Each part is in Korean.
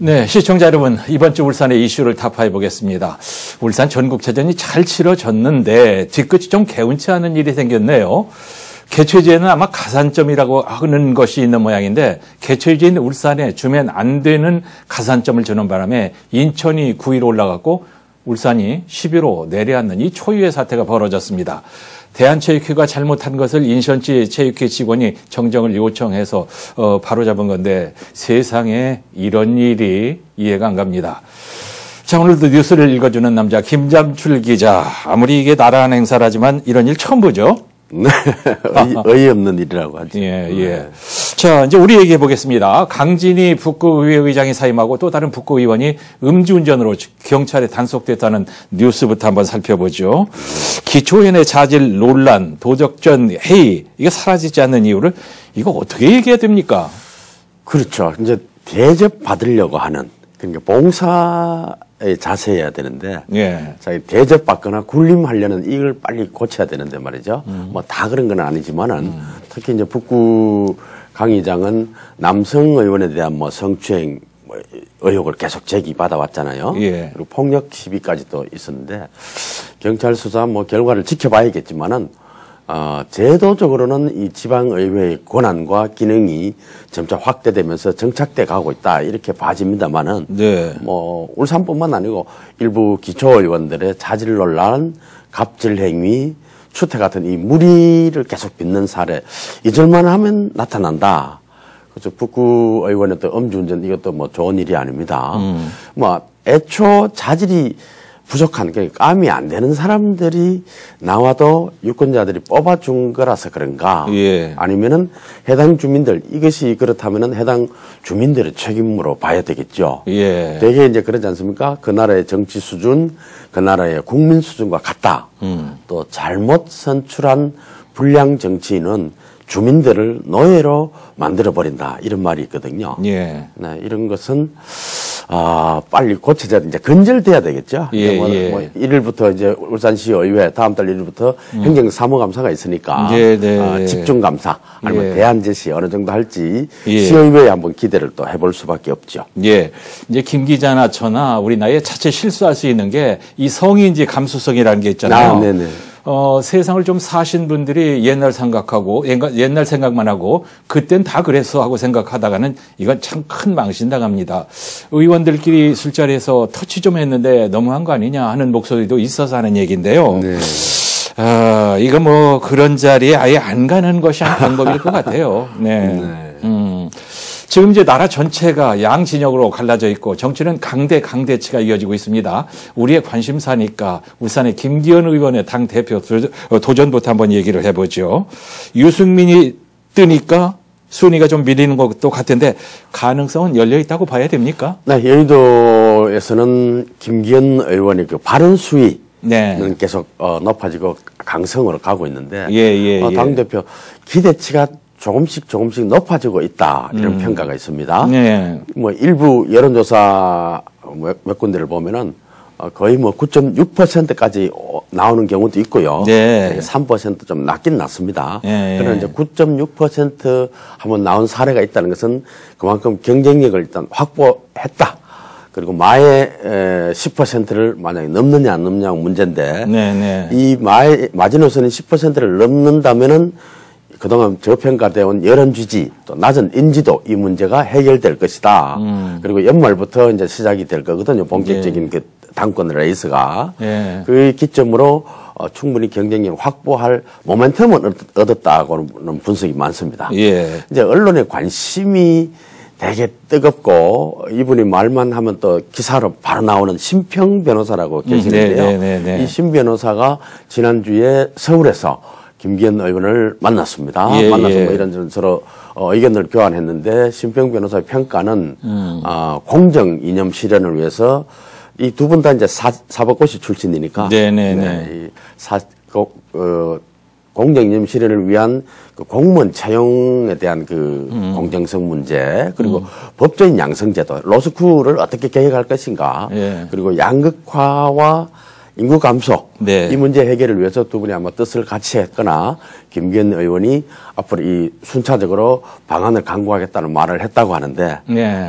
네, 시청자 여러분, 이번 주 울산의 이슈를 타파해 보겠습니다. 울산 전국체전이 잘 치러졌는데 뒤끝이 좀 개운치 않은 일이 생겼네요. 개최지에는 아마 가산점이라고 하는 것이 있는 모양인데 개최지인 울산에 주면 안 되는 가산점을 주는 바람에 인천이 9위로 올라갔고 울산이 10위로 내려앉는 이 초유의 사태가 벌어졌습니다. 대한체육회가 잘못한 것을 인천시 체육회 직원이 정정을 요청해서 바로잡은 건데 세상에 이런 일이 이해가 안 갑니다. 자, 오늘도 뉴스를 읽어주는 남자 김잠출 기자. 아무리 이게 나라한 행사라지만 이런 일 처음 보죠? 네, 어이없는 일이라고 하죠. 예, 예. 자, 이제 우리 얘기해 보겠습니다. 강진희 북구의회 의장이 사임하고 또 다른 북구의원이 음주운전으로 경찰에 단속됐다는 뉴스부터 한번 살펴보죠. 기초위원회 자질 논란, 도적전 회의, 이게 사라지지 않는 이유를 이거 어떻게 얘기해야 됩니까? 그렇죠. 이제 대접 받으려고 하는, 그러니까 봉사에 자세해야 되는데, 예. 자, 대접받거나 군림하려는 이걸 빨리 고쳐야 되는데 말이죠. 뭐 다 그런 건 아니지만은, 특히 이제 북구 강 의장은 남성 의원에 대한 뭐 성추행 의혹을 계속 제기받아 왔잖아요. 예. 그리고 폭력 시비까지도 있었는데, 경찰 수사 뭐 결과를 지켜봐야겠지만은, 제도적으로는 이 지방의회의 권한과 기능이 점차 확대되면서 정착돼 가고 있다, 이렇게 봐집니다만은, 네. 뭐, 울산뿐만 아니고 일부 기초의원들의 자질 논란, 갑질 행위, 추태 같은 이 무리를 계속 빚는 사례, 잊을만 하면 나타난다. 그래서 북구 의원의 또 음주운전, 이것도 뭐 좋은 일이 아닙니다. 뭐, 애초 자질이 부족한, 그러니까 감이 안 되는 사람들이 나와도 유권자들이 뽑아준 거라서 그런가. 예. 아니면은 해당 주민들, 이것이 그렇다면은 해당 주민들의 책임으로 봐야 되겠죠. 예. 되게 이제 그러지 않습니까? 그 나라의 정치 수준, 그 나라의 국민 수준과 같다. 또 잘못 선출한 불량 정치인은 주민들을 노예로 만들어버린다, 이런 말이 있거든요. 예. 네, 이런 것은 빨리 고쳐져야, 이제 건절돼야 되겠죠. 예, 뭐, 예. 뭐 1일부터 이제 울산시 의회, 다음 달 1일부터 행정사무감사가 있으니까, 네, 네. 집중감사, 아니면 예. 대안 제시 어느 정도 할지, 예. 시의회에 한번 기대를 또 해볼 수밖에 없죠. 예. 이제 김 기자나 저나 우리 나이에 자체 실수할 수 있는 게 이 성인지 감수성이라는 게 있잖아요. 네네. 세상을 좀 사신 분들이 옛날 생각하고, 옛날 생각만 하고, 그땐 다 그랬어 하고 생각하다가는 이건 참 큰 망신당합니다. 의원들끼리 술자리에서 터치 좀 했는데 너무한 거 아니냐 하는 목소리도 있어서 하는 얘기인데요. 네. 이거 뭐 그런 자리에 아예 안 가는 것이 한 방법일 것 같아요. 네. 네. 지금 이제 나라 전체가 양진영으로 갈라져 있고 정치는 강대치가 이어지고 있습니다. 우리의 관심사니까 울산의 김기현 의원의 당대표 도전부터 한번 얘기를 해보죠. 유승민이 뜨니까 순위가 좀 밀리는 것도 같은데 가능성은 열려 있다고 봐야 됩니까? 네, 여의도에서는 김기현 의원의 그 발언 수위는 네. 계속 높아지고 강성으로 가고 있는데, 예. 당대표 기대치가 조금씩 높아지고 있다, 이런 평가가 있습니다. 네. 뭐 일부 여론조사 몇 군데를 보면은 거의 뭐 9.6%까지 나오는 경우도 있고요. 네. 3% 좀 낮긴 낮습니다. 네. 그러나 이제 9.6% 한번 나온 사례가 있다는 것은 그만큼 경쟁력을 일단 확보했다. 그리고 마의 10%를 만약에 넘느냐 안 넘느냐 문제인데, 네. 이 마지노선이 10%를 넘는다면은 그동안 저평가되어 온 여론 지지, 또 낮은 인지도, 이 문제가 해결될 것이다. 그리고 연말부터 이제 시작이 될 거거든요. 본격적인 그 당권 레이스가. 예. 그 기점으로 충분히 경쟁력 확보할 모멘텀을 얻었다고는 분석이 많습니다. 예. 이제 언론의 관심이 되게 뜨겁고, 이분이 말만 하면 또 기사로 바로 나오는 심평 변호사라고 계시는데요. 네. 이 심 변호사가 지난주에 서울에서 김기현 의원을 만났습니다. 만나서 뭐 이런저런 서로 의견을 교환했는데, 심평 변호사의 평가는 공정 이념 실현을 위해서 이 두 분 다 이제 사법고시 출신이니까, 네, 공정 이념 실현을 위한 그 공무원 채용에 대한 그 공정성 문제, 그리고 법조인 양성제도, 로스쿨을 어떻게 개혁할 것인가, 예. 그리고 양극화와 인구 감소 네. 이 문제 해결을 위해서 두 분이 아마 뜻을 같이 했거나 김기현 의원이 앞으로 이 순차적으로 방안을 강구하겠다는 말을 했다고 하는데 네.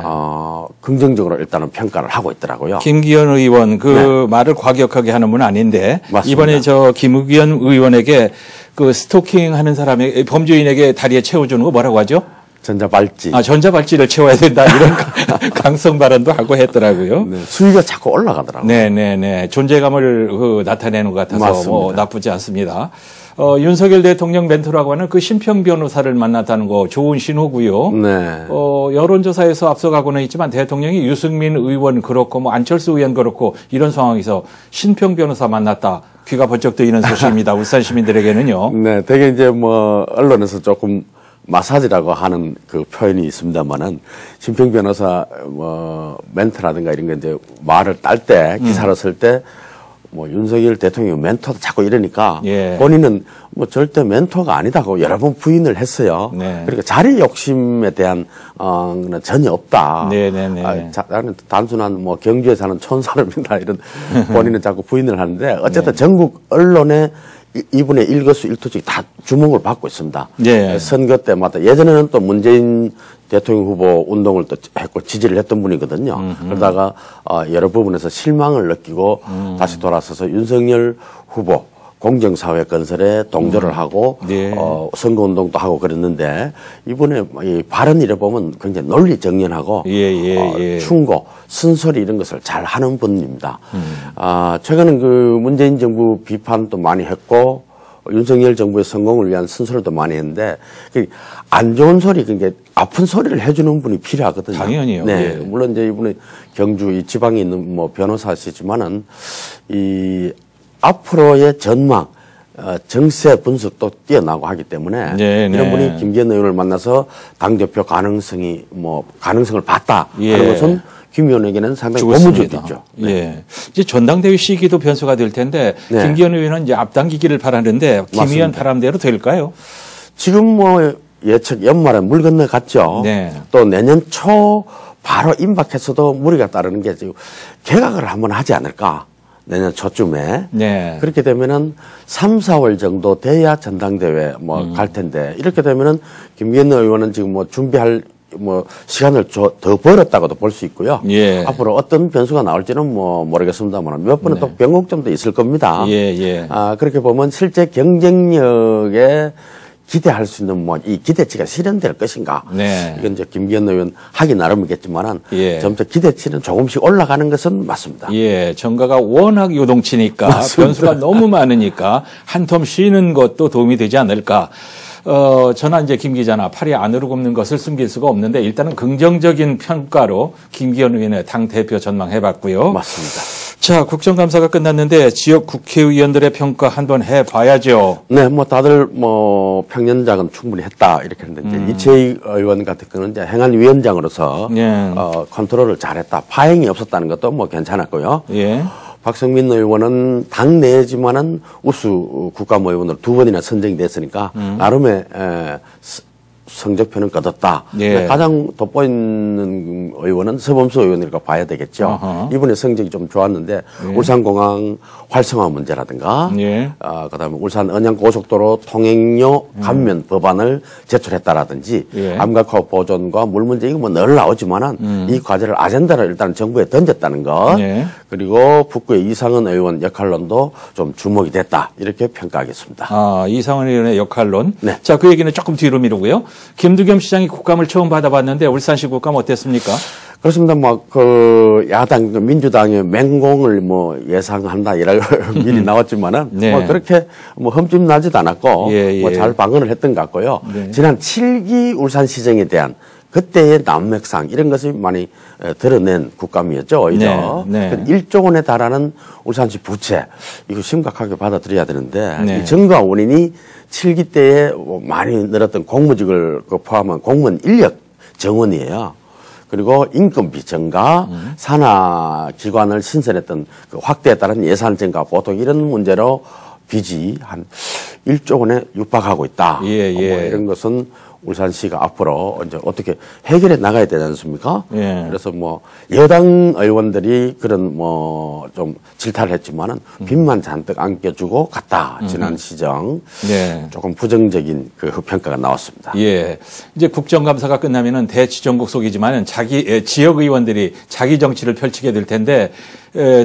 긍정적으로 일단은 평가를 하고 있더라고요. 김기현 의원 그 말을 과격하게 하는 분은 아닌데 맞습니다. 이번에 저 김의겸 의원에게 그 스토킹하는 사람의 범죄인에게 다리에 채워주는 거 뭐라고 하죠? 전자발찌. 전자발찌를 채워야 된다 이런 강성 발언도 하고 했더라고요. 네, 수위가 자꾸 올라가더라고요. 네네네. 존재감을 나타내는 것 같아서 맞습니다. 뭐 나쁘지 않습니다. 윤석열 대통령 멘토라고 하는 그 심평 변호사를 만났다는 거 좋은 신호고요. 네. 여론조사에서 앞서가고는 있지만 대통령이 유승민 의원 그렇고 뭐 안철수 의원 그렇고 이런 상황에서 심평 변호사 만났다. 귀가 번쩍 뜨이는 소식입니다. 울산 시민들에게는요. 네, 되게 이제 뭐 언론에서 조금 마사지라고 하는 그 표현이 있습니다만은 심평 변호사 뭐 멘토라든가 이런 게 이제 말을 딸 때 기사를 쓸 때 뭐 윤석열 대통령 멘토도 자꾸 이러니까 예. 본인은 뭐 절대 멘토가 아니다고 여러 번 부인을 했어요. 네. 그러니까 자리 욕심에 대한 는 전혀 없다. 네네네. 나는 단순한 뭐 경주에 사는 촌사람이다 이런 본인은 자꾸 부인을 하는데 어쨌든 전국 언론에 이분의 일거수일투족이 다 주목을 받고 있습니다. 예. 선거 때마다 예전에는 또 문재인 대통령 후보 운동을 또 했고 지지를 했던 분이거든요. 그러다가 여러 부분에서 실망을 느끼고 다시 돌아서서 윤석열 후보 공정사회 건설에 동조를 하고 예. 선거운동도 하고 그랬는데 이번에 이 발언 이래 보면 굉장히 논리정연하고 충고, 쓴소리 이런 것을 잘 하는 분입니다. 최근에 그 문재인 정부 비판도 많이 했고 윤석열 정부의 성공을 위한 쓴소리도 많이 했는데 안 좋은 소리, 그러니까 아픈 소리를 해주는 분이 필요하거든요. 당연히요. 네, 예. 물론 이제 이분이 경주 이 지방에 있는 뭐 변호사시지만은 이 앞으로의 전망, 정세 분석도 뛰어나고 하기 때문에 네, 이런 네. 분이 김기현 의원을 만나서 당대표 가능성을 봤다 예. 하는 것은 김 의원에게는 상당히 죽었습니다. 고무적이죠. 예. 이제 전당대회 시기도 변수가 될 텐데 네. 김기현 의원은 이제 앞당기기를 바라는데 김 의원 맞습니다. 바람대로 될까요? 지금 뭐 예측 연말에 물 건너 갔죠. 네. 또 내년 초 바로 임박해서도 무리가 따르는 게 지금 개각을 한번 하지 않을까. 내년 초쯤에. 네. 그렇게 되면은 3, 4월 정도 돼야 전당대회 갈 텐데 이렇게 되면은 김기현 의원은 지금 뭐 준비할 시간을 더 벌었다고도 볼 수 있고요. 예. 앞으로 어떤 변수가 나올지는 뭐 모르겠습니다만 몇 번은 또 변곡점도 있을 겁니다. 예. 그렇게 보면 실제 경쟁력에 기대할 수 있는 이 기대치가 실현될 것인가. 네. 이건 이제 김기현 의원 하기 나름이겠지만은 예. 점차 기대치는 조금씩 올라가는 것은 맞습니다. 예, 정가가 워낙 요동치니까 맞습니다. 변수가 너무 많으니까 한 텀 쉬는 것도 도움이 되지 않을까. 저는 이제 김 기자나 팔이 안으로 굽는 것을 숨길 수가 없는데 일단은 긍정적인 평가로 김기현 의원의 당 대표 전망해봤고요. 맞습니다. 자, 국정감사가 끝났는데 지역 국회의원들의 평가 한번 해봐야죠. 네, 다들 평년작은 충분히 했다 이렇게 했는데 이제 이채희 의원 같은 경우는 이제 행안위원장으로서 예. 컨트롤을 잘했다. 파행이 없었다는 것도 괜찮았고요. 예. 박성민 의원은 당내지만은 우수 국감의원으로 2번이나 선정이 됐으니까 나름의 성적표는 거뒀다. 예. 가장 돋보이는 의원은 서범수 의원이라고 봐야 되겠죠. 어허. 이번에 성적이 좀 좋았는데 울산공항 활성화 문제라든가 예. 그다음에 울산 언양고속도로 통행료 감면 법안을 제출했다라든지 예. 암각화 보존과 물 문제 이거 늘 나오지만은 이 과제를 아젠다를 일단 정부에 던졌다는 것 예. 그리고 북구의 이상은 의원 역할론도 좀 주목이 됐다 이렇게 평가하겠습니다. 이상은 의원의 역할론. 네. 자, 그 얘기는 조금 뒤로 미루고요. 김두겸 시장이 국감을 처음 받아봤는데 울산시 국감 어땠습니까? 그렇습니다. 야당, 민주당의 맹공을 예상한다, 이라고 미리 나왔지만은, 네. 그렇게 흠집 나지도 않았고, 예. 잘 방어를 했던 것 같고요. 네. 지난 7기 울산시정에 대한 그때의 난맥상, 이런 것을 많이 드러낸 국감이었죠, 오히려. 네. 1조 원에 달하는 울산시 부채, 이거 심각하게 받아들여야 되는데, 네. 이 증가 원인이 7기 때에 많이 늘었던 공무직을 포함한 공무원 인력 정원이에요. 그리고 인건비 증가, 산하기관을 신설했던 그 확대에 따른 예산 증가, 보통 이런 문제로 빚이 한 1조 원에 육박하고 있다. 예. 이런 것은 울산시가 앞으로 이제 어떻게 해결해 나가야 되지 않습니까? 예. 그래서 뭐 여당 의원들이 그런 뭐 좀 질타를 했지만은 빚만 잔뜩 안겨주고 갔다. 지난 시정 네. 조금 부정적인 그 평가가 나왔습니다. 예. 이제 국정감사가 끝나면은 대치정국 속이지만은 자기 지역 의원들이 자기 정치를 펼치게 될 텐데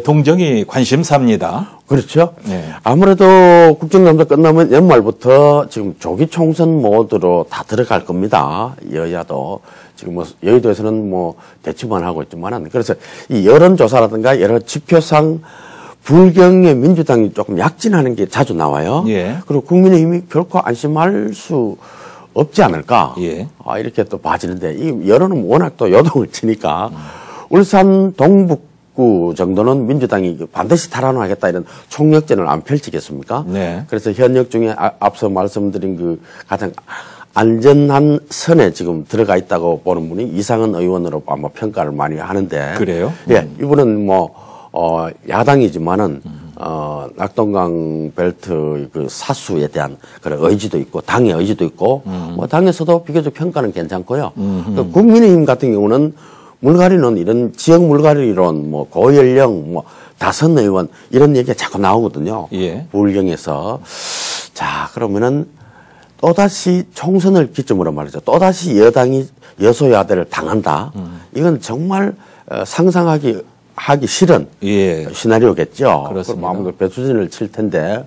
동정이 관심사입니다. 그렇죠. 네. 아무래도 국정감사 끝나면 연말부터 지금 조기 총선 모드로 다 들어갈 겁니다. 여야도. 지금 뭐 여의도에서는 뭐 대치만 하고 있지만은 그래서 이 여론조사라든가 여러 지표상 불경의 민주당이 조금 약진하는 게 자주 나와요. 예. 그리고 국민의힘이 결코 안심할 수 없지 않을까. 예. 이렇게 또 봐지는데 이 여론은 워낙 또 요동을 치니까 울산 동북구 정도는 민주당이 반드시 탈환하겠다 이런 총력전을 안 펼치겠습니까? 네. 그래서 현역 중에 앞서 말씀드린 그 가장 안전한 선에 지금 들어가 있다고 보는 분이 이상은 의원으로 아마 평가를 많이 하는데. 그래요? 예, 이분은 뭐, 야당이지만은, 낙동강 벨트 그 사수에 대한 그런 의지도 있고, 당의 의지도 있고, 뭐, 당에서도 비교적 평가는 괜찮고요. 그 국민의힘 같은 경우는 물갈이는 이런 지역 물갈이론, 뭐, 고연령, 뭐, 다선 의원 이런 얘기가 자꾸 나오거든요. 예. 부울경에서. 자, 그러면은, 또다시 총선을 기점으로 말이죠. 또다시 여당이 여소야대를 당한다. 이건 정말 상상하기 싫은 예. 시나리오겠죠. 그렇습니다. 아무래도 배수진을 칠 텐데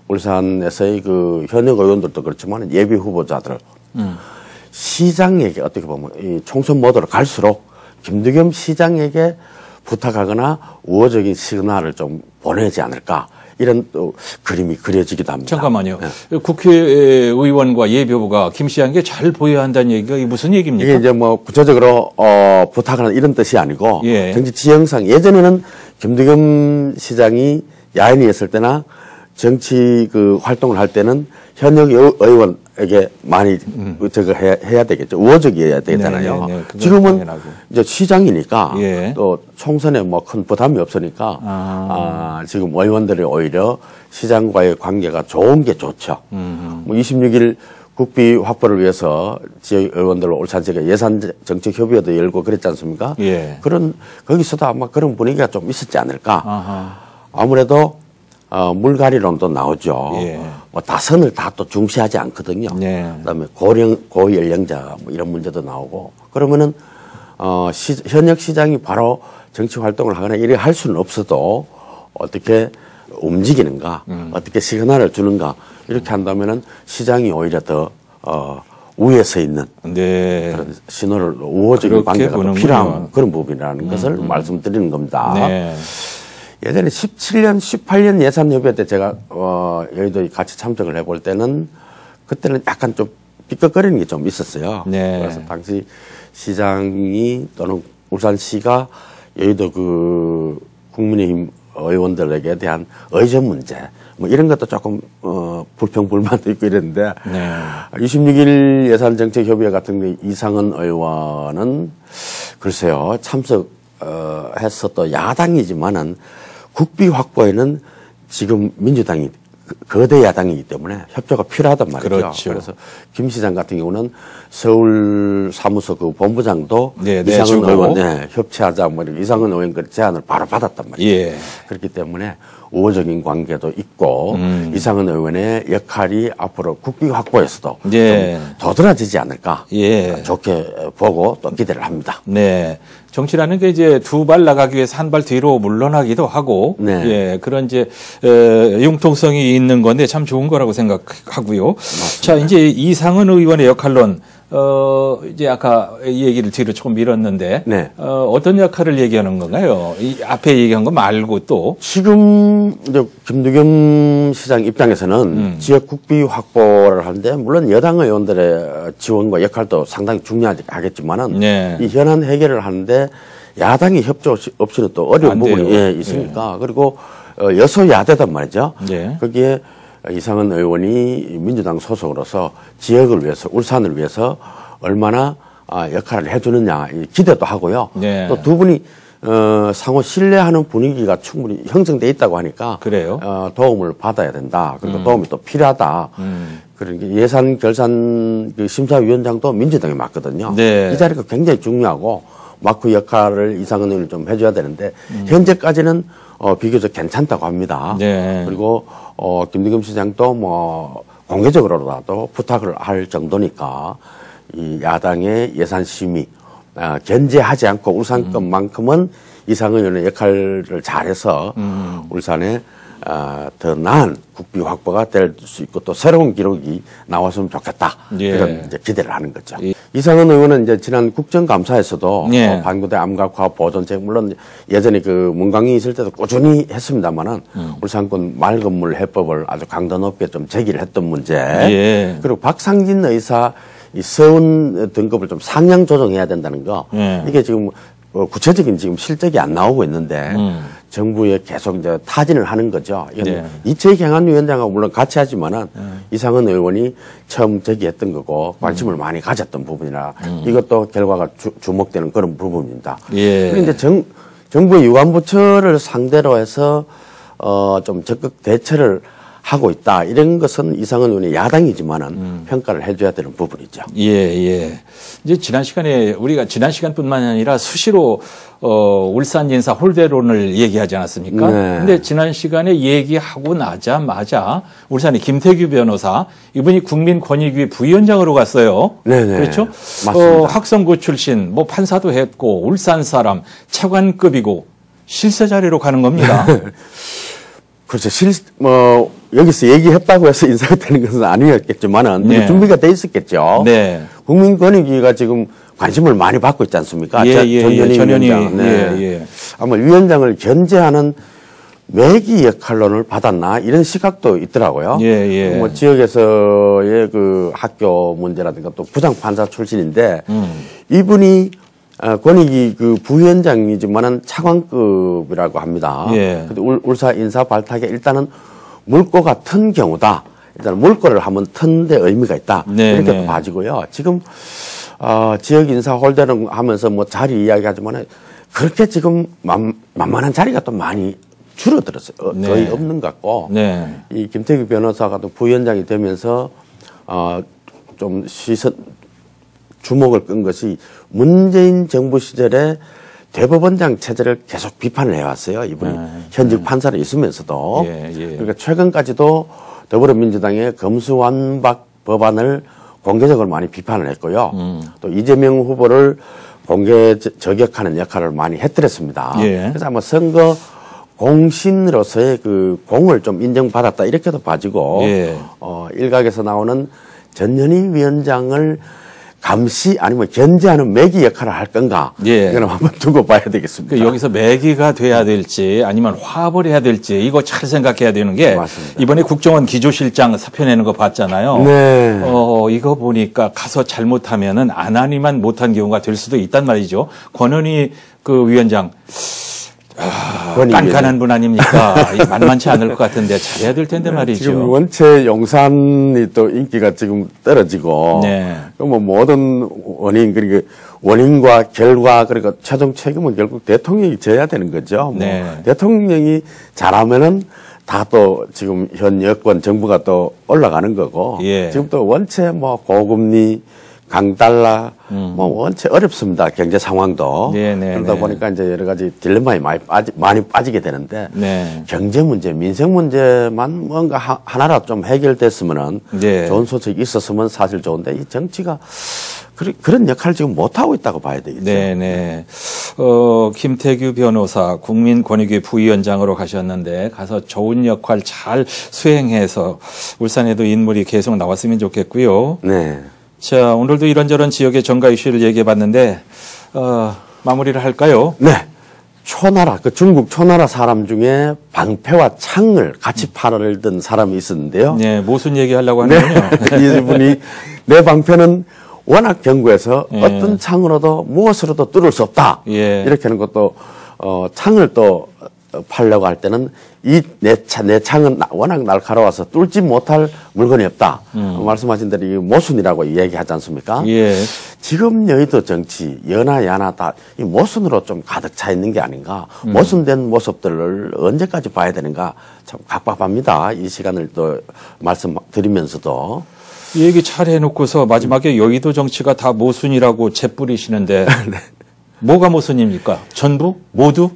울산에서의 그 현역 의원들도 그렇지만 예비 후보자들 시장에게 어떻게 보면 이 총선 모드로 갈수록 김두겸 시장에게 부탁하거나 우호적인 시그널을 좀 보내지 않을까. 이런 또 그림이 그려지기도 합니다. 잠깐만요. 네. 국회의원과 예비후보가 김 씨에게 잘 보여야 한다는 얘기가 이게 무슨 얘기입니까? 이게 이제 뭐 구체적으로 부탁하는 이런 뜻이 아니고 예. 정치 지형상 예전에는 김두겸 시장이 야인이었을 때나 정치 그 활동을 할 때는 현역 의원에게 많이 저거 해야 되겠죠. 우호적이어야 되잖아요. 네, 네. 지금은 당연하고. 이제 시장이니까 예. 또 총선에 뭐 큰 부담이 없으니까 지금 의원들이 오히려 시장과의 관계가 좋은 게 좋죠. 뭐 26일 국비 확보를 위해서 지역 의원들로 울산시가 예산 정책 협의회도 열고 그랬지 않습니까? 예. 거기서도 아마 그런 분위기가 좀 있었지 않을까. 아하. 아무래도 물갈이론도 나오죠. 예. 뭐 다선을 다 또 중시하지 않거든요. 네. 그다음에 고연령자 뭐 이런 문제도 나오고 그러면은 현역 시장이 바로 정치 활동을 하거나 이래 할 수는 없어도 어떻게 움직이는가, 어떻게 시그널을 주는가 이렇게 한다면은 시장이 오히려 더 우위에 서 있는 네. 그런 신호를 우호적인 관계가 더 필요한 그런 부분이라는 것을 말씀드리는 겁니다. 네. 예전에 17년, 18년 예산협의회 때 제가 여의도에 같이 참석을 해볼 때는 그때는 약간 좀 삐걱거리는 게 좀 있었어요. 네. 그래서 당시 시장이 또는 울산시가 여의도 그 국민의힘 의원들에게 대한 의전 문제 뭐 이런 것도 조금 불평불만도 있고 이랬는데 네. 26일 예산정책협의회 같은 게 이상은 의원은 글쎄요 참석해서 또 야당이지만은 국비 확보에는 지금 민주당이 거대 야당이기 때문에 협조가 필요하단 말이죠. 그렇죠. 그래서 김 시장 같은 경우는 서울 사무소 그 본부장도 네, 이상은 의원 협치하자 뭐 이렇게 이상은 의원 그 제안을 바로 받았단 말이에요. 예. 그렇기 때문에 우호적인 관계도 있고 이상은 의원의 역할이 앞으로 국비 확보에서도 예. 좀 도드라지지 않을까 예. 좋게 보고 또 기대를 합니다. 네. 정치라는 게 이제 두 발 나가기 위해서 한 발 뒤로 물러나기도 하고, 네. 예, 그런 이제, 융통성이 있는 건데 참 좋은 거라고 생각하고요. 맞습니다. 자, 이제 이상은 의원의 역할론, 이제 아까 이 얘기를 뒤로 조금 밀었는데, 네. 어떤 역할을 얘기하는 건가요? 이 앞에 얘기한 거 말고 또. 지금 이제 김두겸 시장 입장에서는 지역 국비 확보를 하는데 물론 여당 의원들의 지원과 역할도 상당히 중요하겠지만은 네. 이 현안 해결을 하는데 야당의 협조 없이는 또 어려운 부분이 있으니까 그리고 여소야대단 말이죠. 네. 거기에 이상은 의원이 민주당 소속으로서 지역을 위해서 울산을 위해서 얼마나 역할을 해주느냐 기대도 하고요. 네. 또 두 분이 상호 신뢰하는 분위기가 충분히 형성돼 있다고 하니까 그래요? 도움을 받아야 된다. 그리고 도움이 또 필요하다. 그러니까 예산 결산 그 심사위원장도 민주당이 맡거든요. 네. 이 자리가 굉장히 중요하고 마크 역할을 이상은 의원이 좀 해줘야 되는데 현재까지는 비교적 괜찮다고 합니다. 네. 그리고 김대겸 시장도 뭐 공개적으로라도 부탁을 할 정도니까 이 야당의 예산 심의 견제하지 않고 울산권만큼은 이상은 의원의 역할을 잘해서 울산에 더 나은 국비 확보가 될 수 있고 또 새로운 기록이 나왔으면 좋겠다. 예. 그런 이제 기대를 하는 거죠. 예. 이상은 의원은 이제 지난 국정감사에서도 예. 반구대 암각화 보존책 물론 예전에 그 문광이 있을 때도 꾸준히 했습니다만은 울산권 맑은물 해법을 아주 강도 높게 좀 제기를 했던 문제. 예. 그리고 박상진 의사 이 서운 등급을 좀 상향 조정해야 된다는 거. 예. 이게 지금 구체적인 지금 실적이 안 나오고 있는데 정부에 계속 이제 타진을 하는 거죠. 네. 이채경한 위원장하고 물론 같이 하지만은 이상은 의원이 처음 제기했던 거고 관심을 많이 가졌던 부분이라 이것도 결과가 주목되는 그런 부분입니다. 예. 그런데 정부의 유관부처를 상대로 해서 좀 적극 대처를 하고 있다. 이런 것은 이상은 의원이 야당이지만은 평가를 해줘야 되는 부분이죠. 예, 예. 이제 지난 시간에 우리가 지난 시간뿐만 아니라 수시로 울산 인사 홀대론을 얘기하지 않았습니까? 네. 근데 지난 시간에 얘기하고 나자마자 울산의 김태규 변호사 이분이 국민권익위 부위원장으로 갔어요. 네네. 그렇죠? 맞습니다. 학성고 출신, 뭐 판사도 했고 울산 사람, 차관급이고 실세 자리로 가는 겁니다. 그렇죠. 여기서 얘기했다고 해서 인사가 되는 것은 아니었겠지만은, 네. 준비가 돼 있었겠죠. 네. 국민권익위가 지금 관심을 많이 받고 있지 않습니까? 전현희 위원장. 네. 예. 아마 위원장을 견제하는 매기 역할론을 받았나 이런 시각도 있더라고요. 예. 뭐 지역에서의 그 학교 문제라든가 또 부장판사 출신인데, 이분이 권익위 그 부위원장이지만은 차관급이라고 합니다. 예. 근데 울산 인사 발탁에 일단은 물꼬가 튼 경우다. 일단 물꼬를 한번 튼 데 의미가 있다. 네, 이렇게 네. 봐지고요. 지금 지역 인사 홀대는 하면서 뭐 자리 이야기하지만은 그렇게 지금 만만한 자리가 또 많이 줄어들었어요. 네. 거의 없는 것 같고. 네. 이 김태규 변호사가 또 부위원장이 되면서 좀 주목을 끈 것이 문재인 정부 시절에 대법원장 체제를 계속 비판을 해왔어요. 이분이 현직 판사로 있으면서도. 예. 그러니까 최근까지도 더불어민주당의 검수완박 법안을 공개적으로 많이 비판을 했고요. 또 이재명 후보를 공개 저격하는 역할을 많이 해드렸습니다. 예. 그래서 아마 선거 공신으로서의 그 공을 좀 인정받았다 이렇게도 봐지고 예. 일각에서 나오는 전현희 위원장을 감시 아니면 견제하는 매기 역할을 할 건가? 예. 이건 한번 두고 봐야 되겠습니다. 그 여기서 매기가 돼야 될지 아니면 화합을 해야 될지 이거 잘 생각해야 되는 게 맞습니다. 이번에 국정원 기조실장 사표 내는 거 봤잖아요. 네. 이거 보니까 가서 잘못하면은 안 하니만 못한 경우가 될 수도 있단 말이죠. 권은희 그 위원장 깐깐한 분 아닙니까? 만만치 않을 것 같은데 잘해야 될 텐데 말이죠. 지금 원체 용산이 또 인기가 지금 떨어지고, 네. 뭐 모든 원인 그리고 원인과 결과 그리고 최종 책임은 결국 대통령이 져야 되는 거죠. 네. 뭐 대통령이 잘하면은 다 또 지금 현 여권 정부가 또 올라가는 거고, 예. 지금 또 원체 뭐 고금리 강달러 뭐 원체 어렵습니다. 경제 상황도. 네. 그러다 보니까 이제 여러 가지 딜레마에 많이 빠지게 되는데 네. 경제 문제, 민생 문제만 뭔가 하나라도 좀 해결됐으면은 네. 좋은 소식이 있었으면 사실 좋은데 이 정치가 그런 역할을 지금 못하고 있다고 봐야 되겠죠. 네네. 김태규 변호사 국민권익위 부위원장으로 가셨는데 가서 좋은 역할 잘 수행해서 울산에도 인물이 계속 나왔으면 좋겠고요. 네. 자, 오늘도 이런저런 지역의 정가 이슈를 얘기해 봤는데, 마무리를 할까요? 네. 초나라, 그 중국 초나라 사람 중에 방패와 창을 같이 팔던 사람이 있었는데요. 네, 무슨 얘기 하려고 하는군요. 이분이 내 방패는 워낙 견고해서 예. 어떤 창으로도 무엇으로도 뚫을 수 없다. 예. 이렇게 하는 것도, 창을 또 팔려고 할 때는 내 창은 워낙 날카로워서 뚫지 못할 물건이 없다. 말씀하신 대로 이 모순이라고 이야기하지 않습니까? 예. 지금 여의도 정치, 여나 야나 다 이 모순으로 좀 가득 차 있는 게 아닌가. 모순된 모습들을 언제까지 봐야 되는가 참 갑갑합니다. 이 시간을 또 말씀드리면서도. 이 얘기 잘 해놓고서 마지막에 여의도 정치가 다 모순이라고 재뿌리시는데 네. 뭐가 모순입니까? 전부? 모두?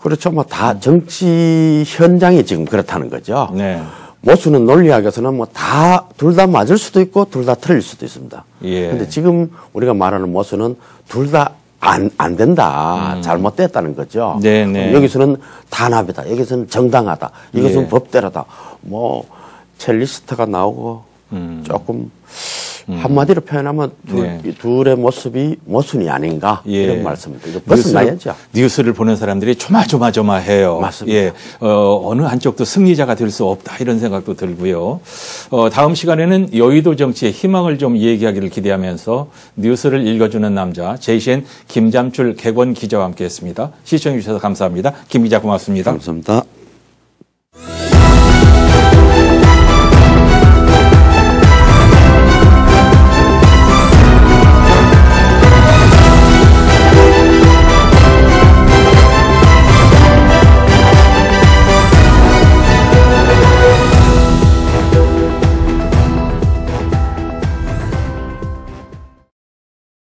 그렇죠. 뭐 다 정치 현장이 지금 그렇다는 거죠. 네. 모순은 논리학에서는 뭐 다 둘 다 맞을 수도 있고 둘 다 틀릴 수도 있습니다. 예. 근데 지금 우리가 말하는 모순은 둘 다 안 된다. 잘못됐다는 거죠. 네네. 여기서는 단합이다. 여기서는 정당하다. 이것은 예. 법대로다. 뭐 첼리스트가 나오고 조금 한마디로 표현하면 둘의 모습이 모순이 아닌가 이런 말씀입니다. 이거 벗어나야죠. 뉴스를 보는 사람들이 조마조마해요. 맞습니다. 예, 어느 한쪽도 승리자가 될 수 없다 이런 생각도 들고요. 다음 시간에는 여의도 정치의 희망을 좀 얘기하기를 기대하면서 뉴스를 읽어주는 남자 JCN 김잠출 객원 기자와 함께했습니다. 시청해 주셔서 감사합니다. 김 기자 고맙습니다. 감사합니다.